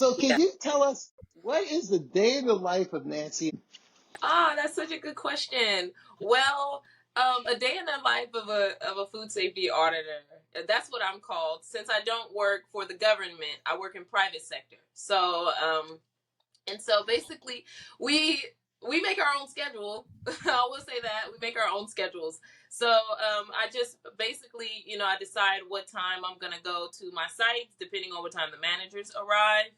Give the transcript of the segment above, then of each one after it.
So Yeah. can you tell us what is the day in the life of Nancy? Ah, that's such a good question. Well, a day in the life of a food safety auditor. That's what I'm called. Since I don't work for the government, I work in private sector. So basically, we we make our own schedule. I will say that we make our own schedules. So I just basically, I decide what time I'm gonna go to my sites, depending on what time the managers arrive,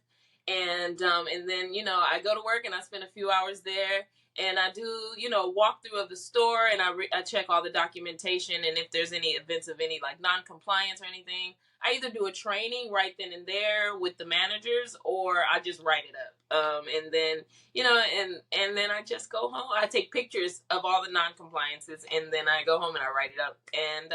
and then I go to work and I spend a few hours there. And I do, walkthrough of the store, and I check all the documentation, and if there's any events of any like non-compliance or anything, I either do a training right then and there with the managers, or I just write it up. And then and then I just go home. I take pictures of all the non-compliances, and then I go home and I write it up. And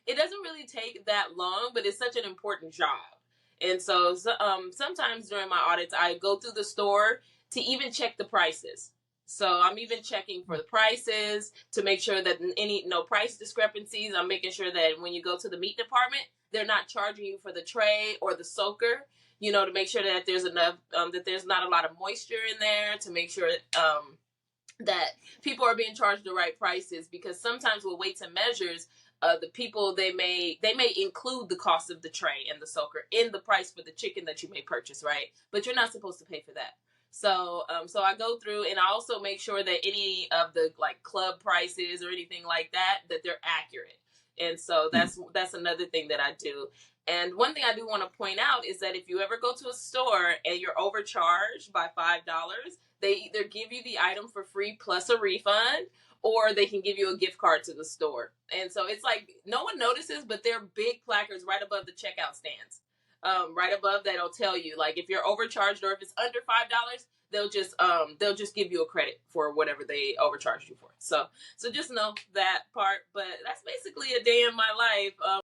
it doesn't really take that long, but it's such an important job. And so sometimes during my audits, I go through the store to even check the prices. So I'm even checking for the prices to make sure that any no price discrepancies. I'm making sure that when you go to the meat department, they're not charging you for the tray or the soaker, to make sure that there's enough, that there's not a lot of moisture in there, to make sure that people are being charged the right prices, because sometimes with weights and measures, the people they may include the cost of the tray and the soaker in the price for the chicken that you may purchase, right? But you're not supposed to pay for that. So I go through and I also make sure that any of the like club prices or anything like that they're accurate. And so that's another thing that I do. And one thing I do want to point out is that if you ever go to a store and you're overcharged by $5, they either give you the item for free plus a refund, or they can give you a gift card to the store. And so it's like no one notices, but there are big placards right above the checkout stands. Right above that'll tell you like if you're overcharged or if it's under $5, they'll just give you a credit for whatever they overcharged you for. So just know that part. But that's basically a day in my life.